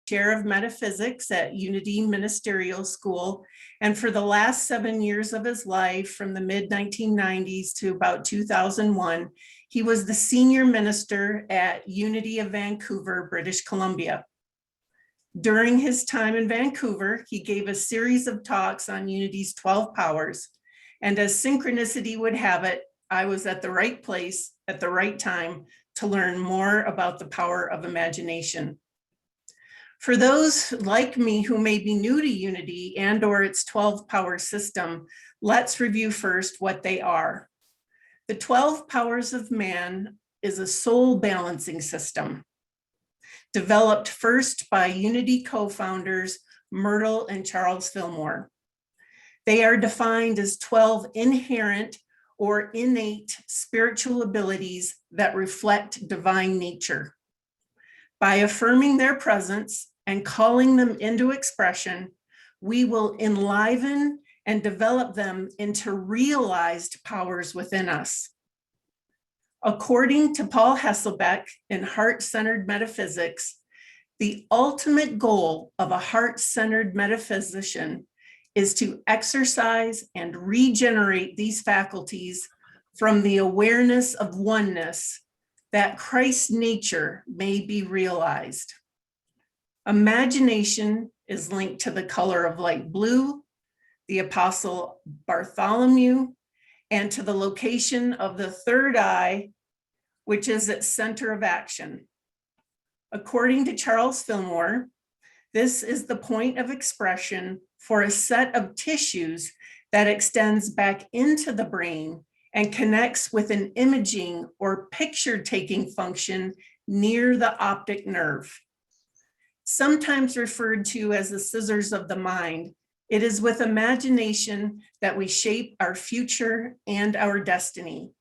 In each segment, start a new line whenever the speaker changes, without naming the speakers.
chair of metaphysics at Unity Ministerial School. And for the last 7 years of his life, from the mid-1990s to about 2001, he was the senior minister at Unity of Vancouver, British Columbia. During his time in Vancouver, he gave a series of talks on Unity's 12 powers. And as synchronicity would have it, I was at the right place at the right time to learn more about the power of imagination. For those like me who may be new to Unity and or its 12 power system, let's review first what they are. The 12 powers of man is a soul balancing system developed first by Unity co-founders Myrtle and Charles Fillmore. They are defined as 12 inherent or innate spiritual abilities that reflect divine nature. By affirming their presence and calling them into expression, we will enliven and develop them into realized powers within us. According to Paul Hesselbeck in Heart-Centered Metaphysics, the ultimate goal of a heart-centered metaphysician is to exercise and regenerate these faculties from the awareness of oneness, that Christ's nature may be realized. Imagination is linked to the color of light blue, the Apostle Bartholomew, and to the location of the third eye, which is its center of action. According to Charles Fillmore, this is the point of expression for a set of tissues that extends back into the brain and connects with an imaging or picture-taking function near the optic nerve. Sometimes referred to as the scissors of the mind, it is with imagination that we shape our future and our destiny.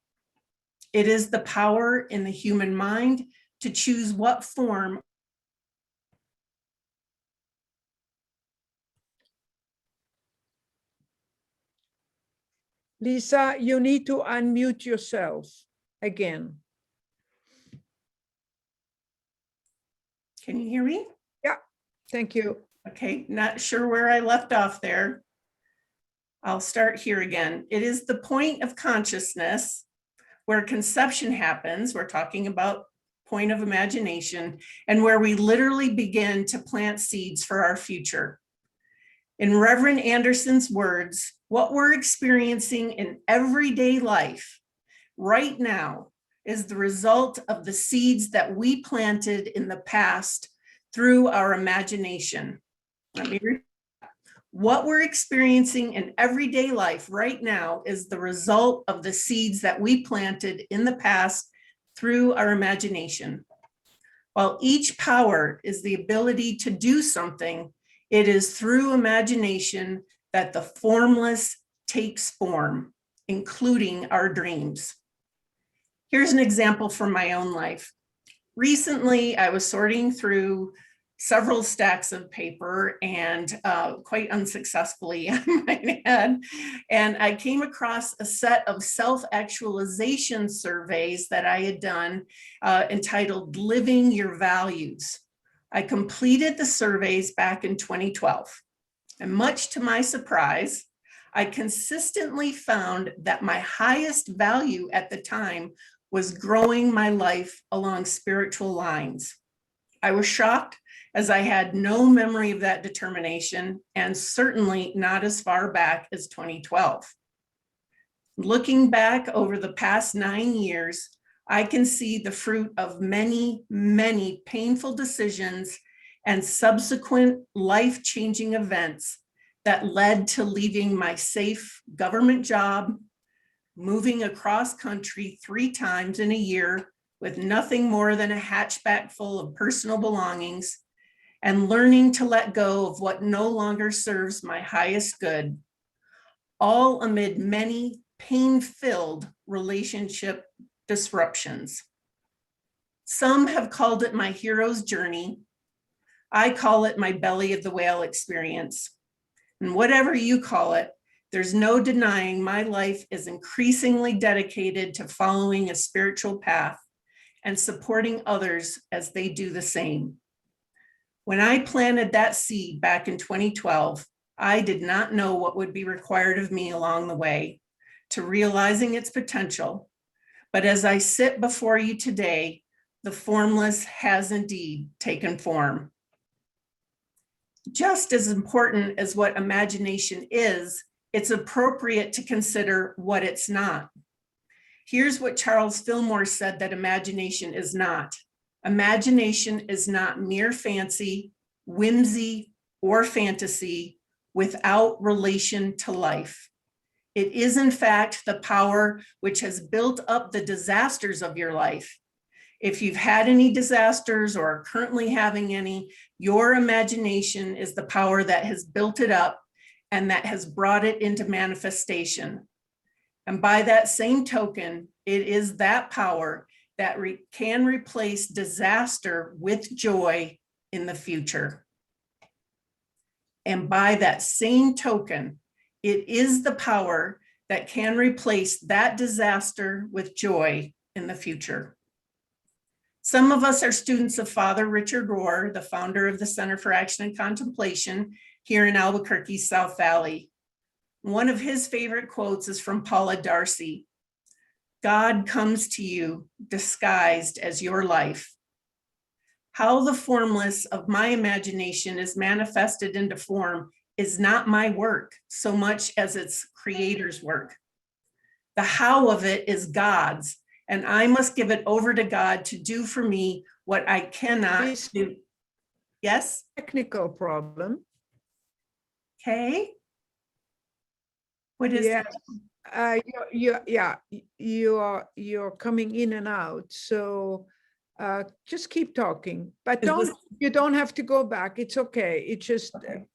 It is the power in the human mind to choose what form.
Lisa, you need to unmute yourself again.
Can you hear me?
Yeah, thank you.
Okay, not sure where I left off there. I'll start here again. It is the point of consciousness where conception happens. We're talking about point of imagination, and where we literally begin to plant seeds for our future. In Reverend Anderson's words, what we're experiencing in everyday life right now is the result of the seeds that we planted in the past through our imagination. Let me repeat. What we're experiencing in everyday life right now is the result of the seeds that we planted in the past through our imagination. While each power is the ability to do something, it is through imagination that the formless takes form, including our dreams. Here's an example from my own life. Recently, I was sorting through several stacks of paper and quite unsuccessfully, I might add. And I came across a set of self-actualization surveys that I had done entitled Living Your Values. I completed the surveys back in 2012. And much to my surprise, I consistently found that my highest value at the time was growing my life along spiritual lines. I was shocked, as I had no memory of that determination, and certainly not as far back as 2012. Looking back over the past 9 years, I can see the fruit of many, many painful decisions and subsequent life-changing events that led to leaving my safe government job, moving across country 3 times in a year with nothing more than a hatchback full of personal belongings, and learning to let go of what no longer serves my highest good, all amid many pain-filled relationship disruptions. Some have called it my hero's journey. I call it my belly of the whale experience. And whatever you call it, there's no denying my life is increasingly dedicated to following a spiritual path and supporting others as they do the same. When I planted that seed back in 2012, I did not know what would be required of me along the way to realizing its potential. But as I sit before you today, the formless has indeed taken form. Just as important as what imagination is, it's appropriate to consider what it's not. Here's what Charles Fillmore said that imagination is not. Imagination is not mere fancy, whimsy, or fantasy without relation to life. It is, in fact, the power which has built up the disasters of your life. If you've had any disasters or are currently having any, your imagination is the power that has built it up and that has brought it into manifestation. And by that same token, it is that power that can replace disaster with joy in the future. And by that same token, it is the power that can replace that disaster with joy in the future. Some of us are students of Father Richard Rohr, the founder of the Center for Action and Contemplation here in Albuquerque's South Valley. One of his favorite quotes is from Paula Darcy. God comes to you disguised as your life. How the formless of my imagination is manifested into form is not my work so much as its creator's work. The how of it is God's, and I must give it over to God to do for me what I cannot do. Yes?
Technical problem.
Okay. What is
Yeah.
that?
You're coming in and out. So just keep talking, but
Is
you don't have to go back. It's okay. It's just,
Okay.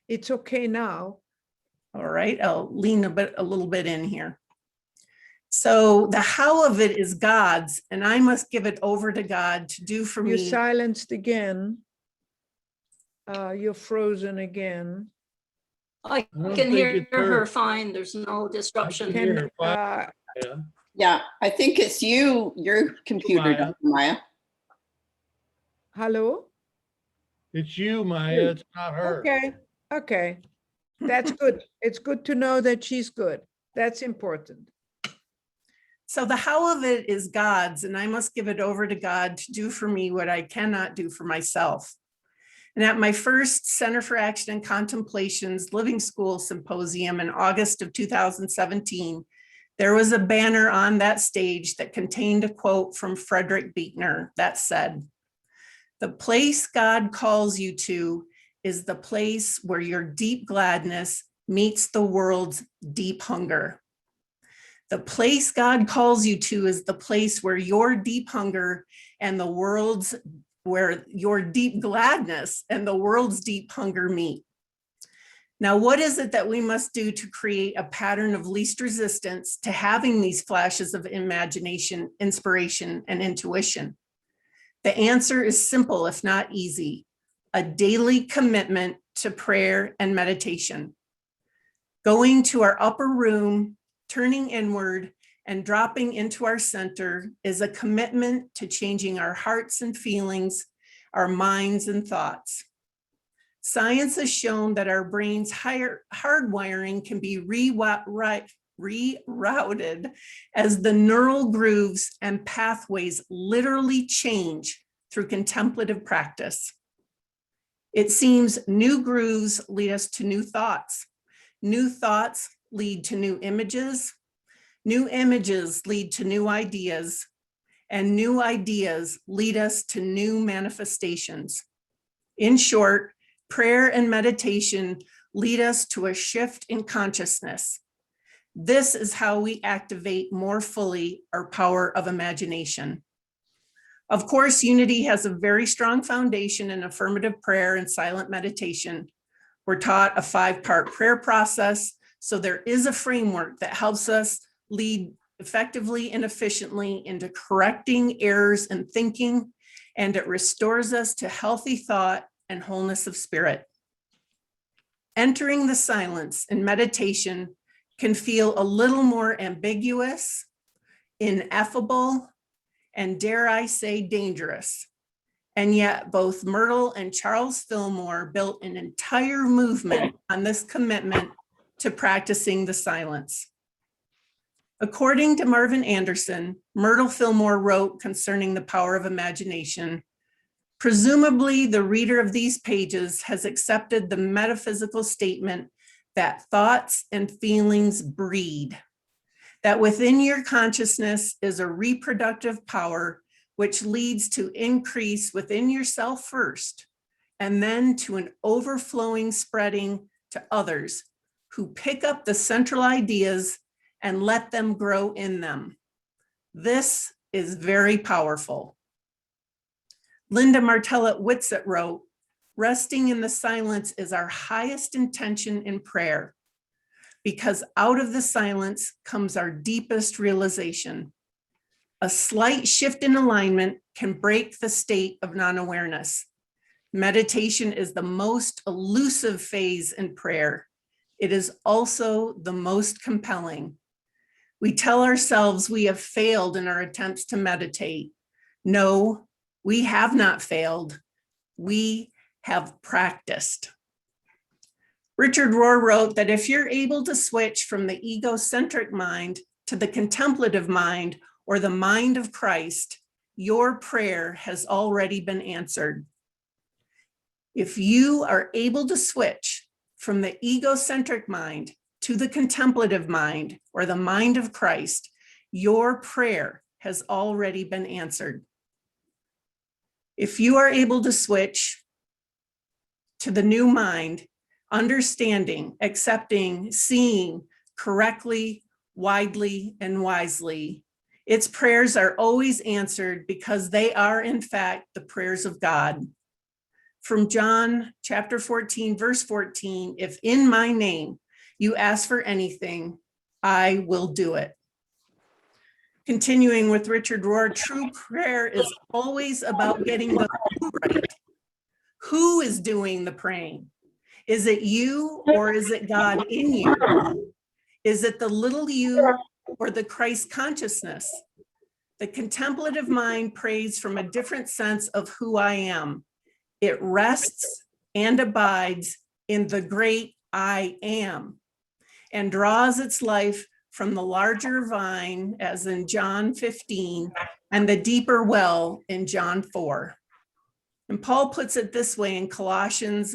it's okay now.
All right, I'll lean a little bit in here. So the how of it is God's, and I must give it over to God to do for
You're
me.
silenced again. You're frozen again.
I
don't
can
think
hear
it's her.
her fine. There's no disruption.
hear her fine. Yeah.
Yeah, I think it's you, your computer,
Maya.
Dr. Maya.
Hello?
It's you, Maya. It's not her.
Okay, okay. That's good. It's good to know that she's good. That's important.
So the how of it is God's, and I must give it over to God to do for me what I cannot do for myself. And at my first Center for Action and Contemplation's Living School Symposium in August of 2017, there was a banner on that stage that contained a quote from Frederick Buechner that said, "The place God calls you to is the place where your deep gladness meets the world's deep hunger. The place God calls you to is the place where your deep hunger and the world's, where your deep gladness and the world's deep hunger meet." Now, what is it that we must do to create a pattern of least resistance to having these flashes of imagination, inspiration, and intuition? The answer is simple, if not easy: a daily commitment to prayer and meditation. Going to our upper room, turning inward, and dropping into our center is a commitment to changing our hearts and feelings, our minds and thoughts. Science has shown that our brain's hardwiring can be rerouted as the neural grooves and pathways literally change through contemplative practice. It seems new grooves lead us to new thoughts. New thoughts lead to new images. New images lead to new ideas. And new ideas lead us to new manifestations. In short, prayer and meditation lead us to a shift in consciousness. This is how we activate more fully our power of imagination. Of course, Unity has a very strong foundation in affirmative prayer and silent meditation. We're taught a 5-part prayer process, so there is a framework that helps us lead effectively and efficiently into correcting errors in thinking, and it restores us to healthy thought and wholeness of spirit. Entering the silence in meditation can feel a little more ambiguous, ineffable, and dare I say dangerous. And yet both Myrtle and Charles Fillmore built an entire movement on this commitment to practicing the silence. According to Marvin Anderson, Myrtle Fillmore wrote concerning the power of imagination, presumably the reader of these pages has accepted the metaphysical statement that thoughts and feelings breed, that within your consciousness is a reproductive power which leads to increase within yourself first, and then to an overflowing spreading to others who pick up the central ideas and let them grow in them. This is very powerful. Linda Martellett-Whitsett wrote, resting in the silence is our highest intention in prayer, because out of the silence comes our deepest realization. A slight shift in alignment can break the state of non-awareness. Meditation is the most elusive phase in prayer. It is also the most compelling. We tell ourselves we have failed in our attempts to meditate. No, we have not failed. We have practiced. Richard Rohr wrote that if you're able to switch from the egocentric mind to the contemplative mind or the mind of Christ, your prayer has already been answered. If you are able to switch from the egocentric mind to the contemplative mind or the mind of Christ, your prayer has already been answered. If you are able to switch to the new mind, understanding, accepting, seeing correctly, widely, and wisely, its prayers are always answered because they are, in fact, the prayers of God. From John chapter 14, verse 14, if in my name you ask for anything, I will do it. Continuing with Richard Rohr, true prayer is always about getting the who right. Who is doing the praying? Is it you or is it God in you? Is it the little you or the Christ consciousness? The contemplative mind prays from a different sense of who I am. It rests and abides in the great I am and draws its life from the larger vine, as in John 15, and the deeper well in John 4. And Paul puts it this way in Colossians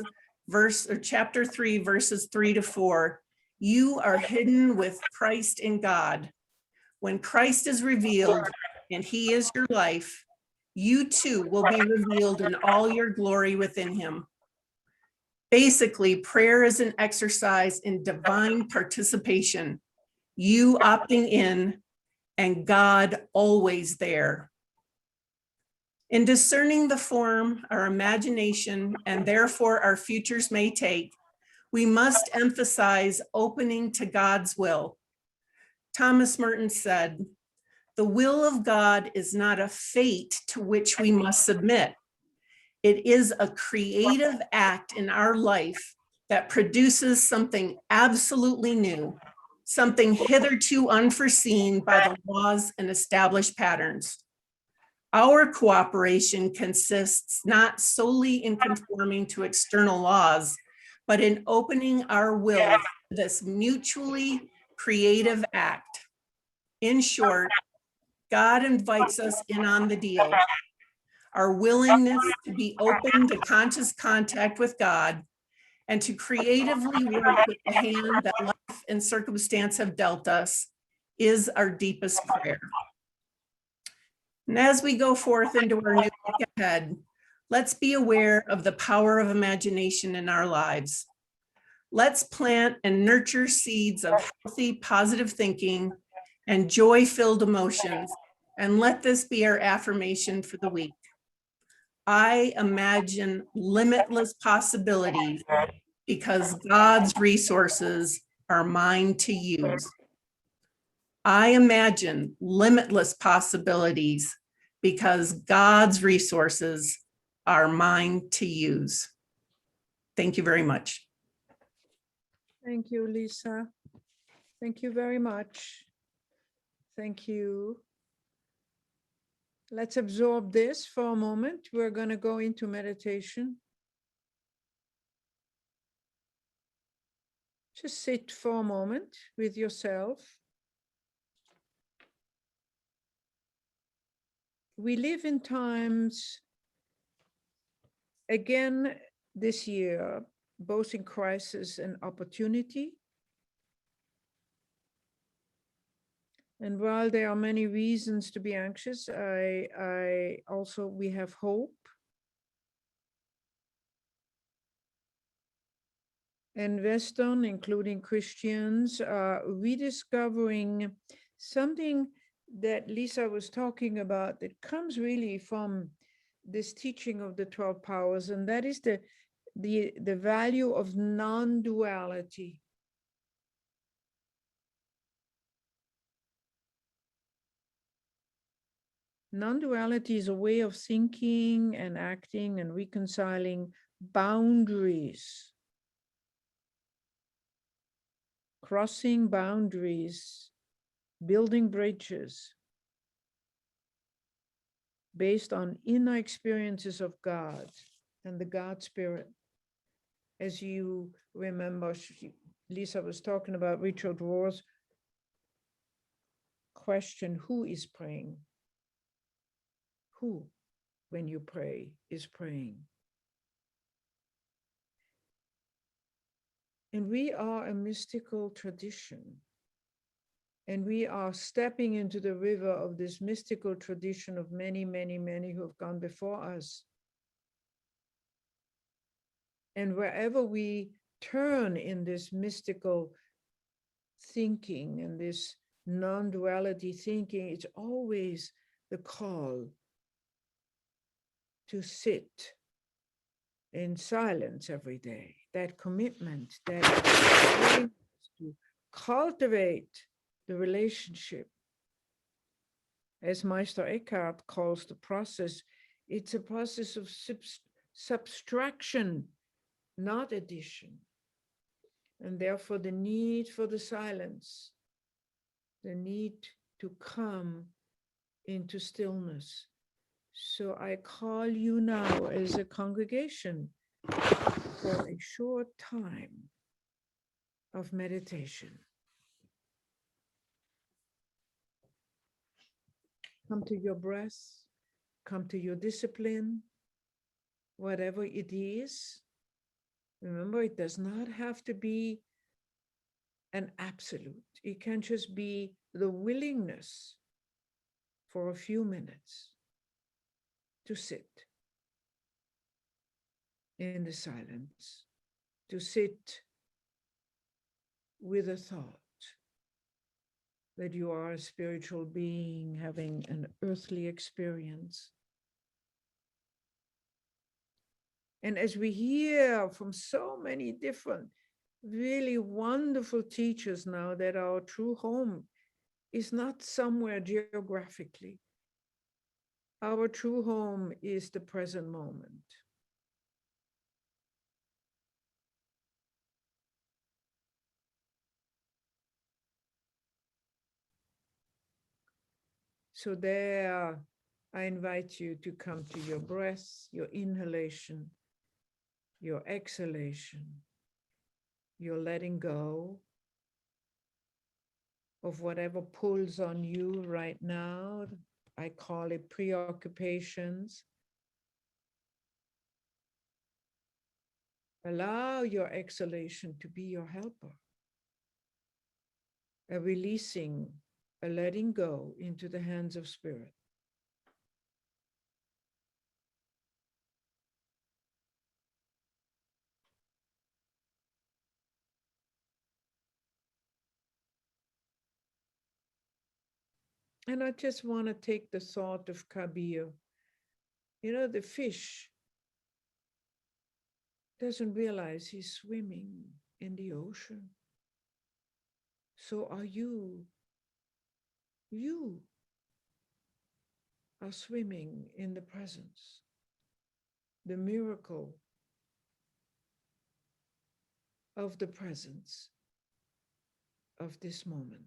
chapter 3, verses 3-4. You are hidden with Christ in God. When Christ is revealed and he is your life, you too will be revealed in all your glory within him. Basically, prayer is an exercise in divine participation, you opting in and God always there. In discerning the form our imagination and therefore our futures may take, we must emphasize opening to God's will. Thomas Merton said, the will of God is not a fate to which we must submit. It is a creative act in our life that produces something absolutely new, something hitherto unforeseen by the laws and established patterns. Our cooperation consists not solely in conforming to external laws, but in opening our will to this mutually creative act. In short, God invites us in on the deal. Our willingness to be open to conscious contact with God and to creatively work with the hand that life and circumstance have dealt us is our deepest prayer. And as we go forth into our new week ahead, let's be aware of the power of imagination in our lives. Let's plant and nurture seeds of healthy, positive thinking and joy-filled emotions, and let this be our affirmation for the week. I imagine limitless possibilities because God's resources are mine to use. I imagine limitless possibilities because God's resources are mine to use. Thank you very much.
Thank you, Lisa. Thank you very much. Thank you. Let's absorb this for a moment. We're going to go into meditation. Just sit for a moment with yourself. We live in times, again, this year, both in crisis and opportunity. And while there are many reasons to be anxious, we have hope. And Western, including Christians, are rediscovering something that Lisa was talking about that comes really from this teaching of the 12 powers, and that is the value of non-duality. Non-duality is a way of thinking and acting and reconciling boundaries, crossing boundaries, building bridges based on inner experiences of God and the God Spirit. As you remember, Lisa was talking about Richard Rohr's question, who is praying? Who, when you pray, is praying? And we are a mystical tradition. And we are stepping into the river of this mystical tradition of many, many, many who have gone before us. And wherever we turn in this mystical thinking and this non-duality thinking, it's always the call to sit in silence every day, that commitment, that willingness to cultivate the relationship. As Meister Eckhart calls the process, it's a process of subtraction, not addition. And therefore the need for the silence, the need to come into stillness. So I call you now as a congregation for a short time of meditation. Come to your breath, come to your discipline, whatever it is. Remember, it does not have to be an absolute. It can just be the willingness for a few minutes to sit in the silence, to sit with a thought that you are a spiritual being having an earthly experience. And as we hear from so many different, really wonderful teachers now, that our true home is not somewhere geographically. Our true home is the present moment. So there, I invite you to come to your breath, your inhalation, your exhalation, your letting go of whatever pulls on you right now. I call it preoccupations. Allow your exhalation to be your helper. A releasing, a letting go into the hands of spirit. And I just want to take the thought of Kabir. You know, the fish doesn't realize he's swimming in the ocean. So are you. You are swimming in the presence, the miracle of the presence of this moment.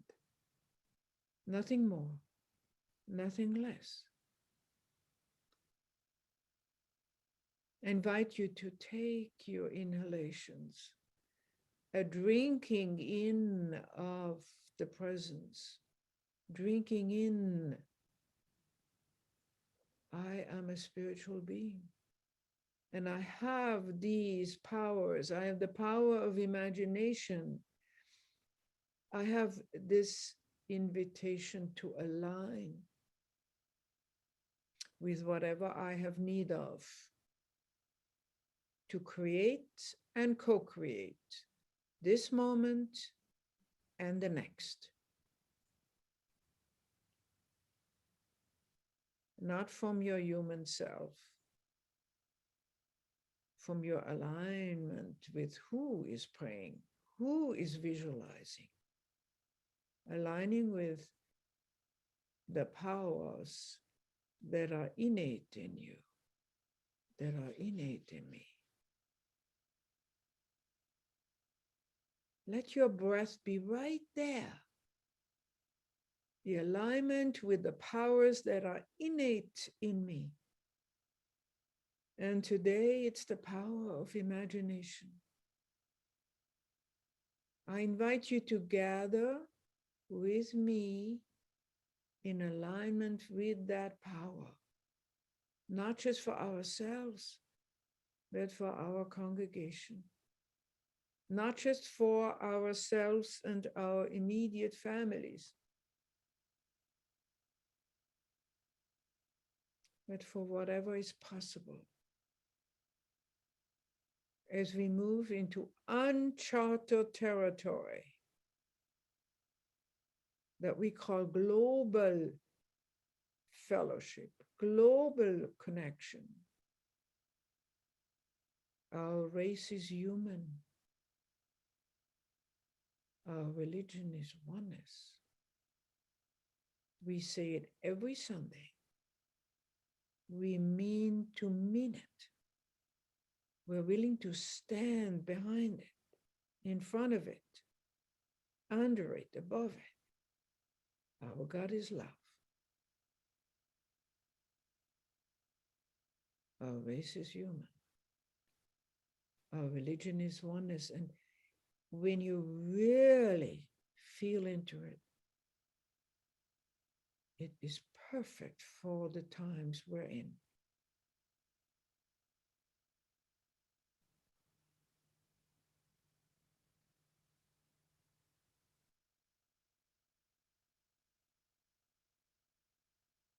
Nothing more, nothing less. I invite you to take your inhalations, a drinking in of the presence, drinking in, I am a spiritual being. And I have these powers. I have the power of imagination. I have this invitation to align with whatever I have need of, to create and co-create this moment and the next. Not from your human self, from your alignment with who is praying, who is visualizing, aligning with the powers that are innate in you, that are innate in me. Let your breath be right there. The alignment with the powers that are innate in me. And today it's the power of imagination. I invite you to gather with me in alignment with that power, not just for ourselves, but for our congregation, not just for ourselves and our immediate families, but for whatever is possible as we move into uncharted territory that we call global fellowship, global connection. Our race is human. Our religion is oneness. We say it every Sunday. We mean to mean it. We're willing to stand behind it, in front of it, under it, above it. Our God is love. Our race is human. Our religion is oneness. And when you really feel into it, it is perfect for the times we're in.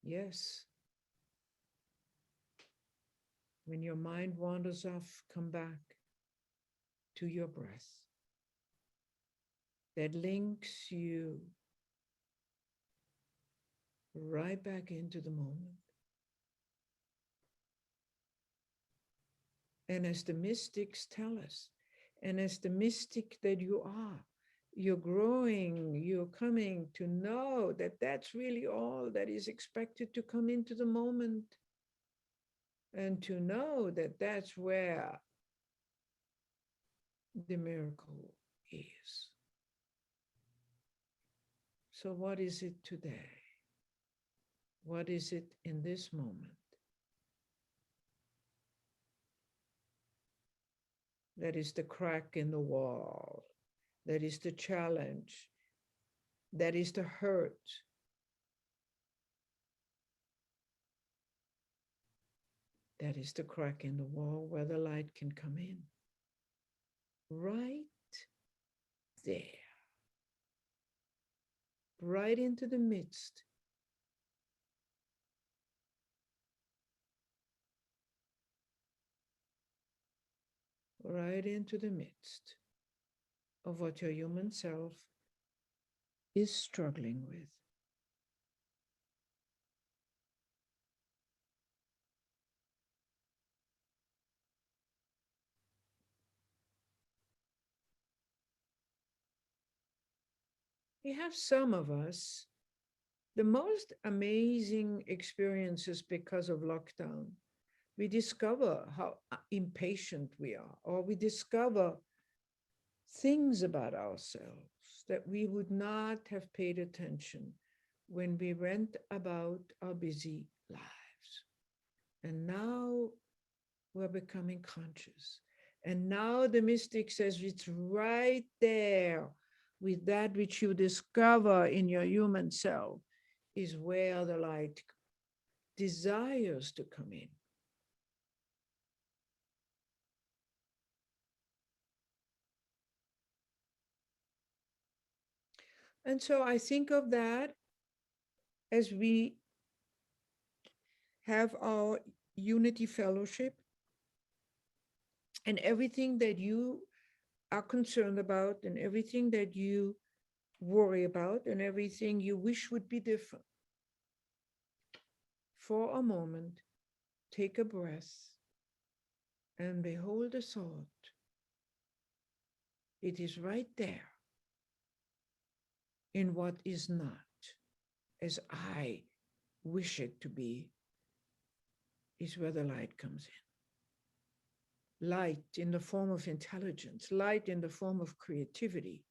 Yes. When your mind wanders off, come back to your breath. That links you right back into the moment. And as the mystics tell us, and as the mystic that you are, you're growing, you're coming to know that that's really all that is expected to come into the moment. And to know that that's where the miracle is. So what is it today? What is it in this moment that is the crack in the wall, that is the challenge, that is the hurt, that is the crack in the wall where the light can come in? Right there, right into the midst. Right into the midst of what your human self is struggling with. We have some of us, the most amazing experiences because of lockdown. We discover how impatient we are, or we discover things about ourselves that we would not have paid attention when we went about our busy lives. And now we're becoming conscious. And now the mystic says it's right there with that which you discover in your human self is where the light desires to come in. And so I think of that as we have our unity fellowship and everything that you are concerned about and everything that you worry about and everything you wish would be different. For a moment, take a breath and behold the thought. It is right there in what is not as I wish it to be, is where the light comes in. Light in the form of intelligence, light in the form of creativity,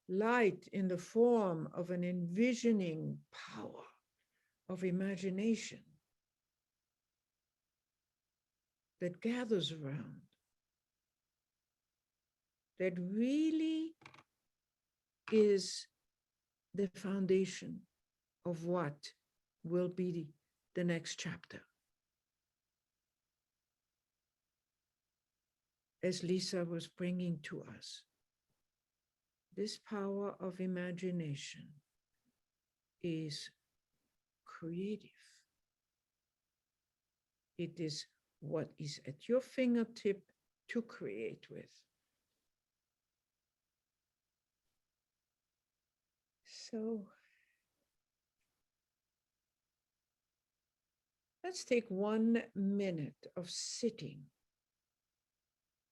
light in the form of an envisioning power of imagination that gathers around, that really is the foundation of what will be the next chapter. As Lisa was bringing to us, this power of imagination is creative. It is what is at your fingertip to create with. So let's take 1 minute of sitting.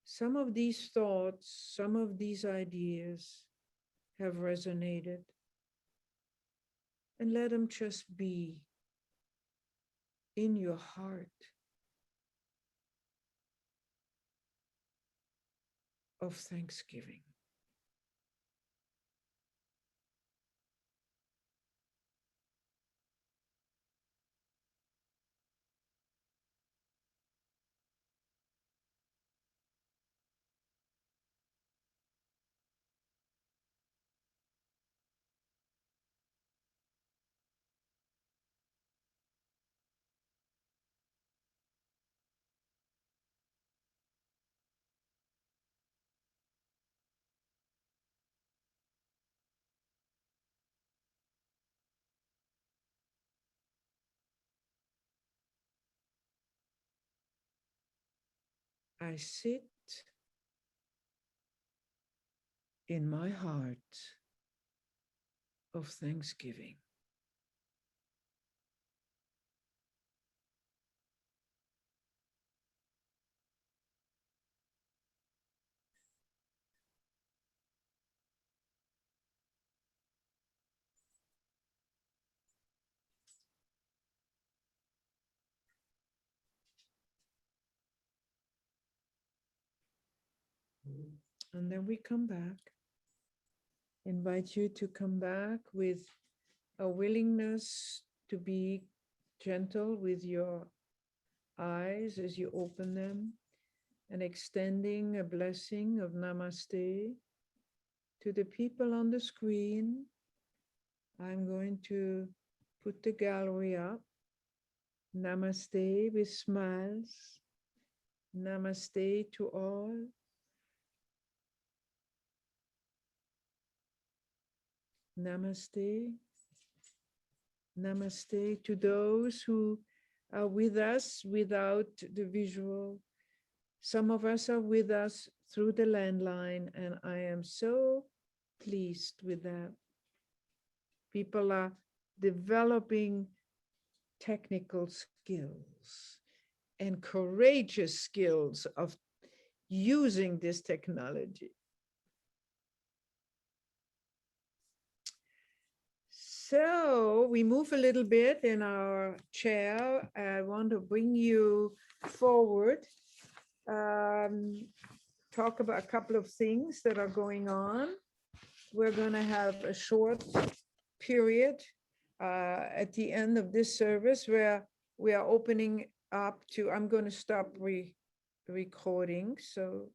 Some of these thoughts, some of these ideas have resonated, and let them just be in your heart of thanksgiving. I sit in my heart of thanksgiving. And then we come back. Invite you to come back with a willingness to be gentle with your eyes as you open them, and extending a blessing of namaste to the people on the screen. I'm going to put the gallery up. Namaste with smiles. Namaste to all. Namaste. Namaste to those who are with us without the visual. Some of us are with us through the landline, and I am so pleased with that. People are developing technical skills and courageous skills of using this technology. So we move a little bit in our chair. I want to bring you forward, talk about a couple of things that are going on. We're going to have a short period at the end of this service where we are opening up to, I'm going to stop recording. So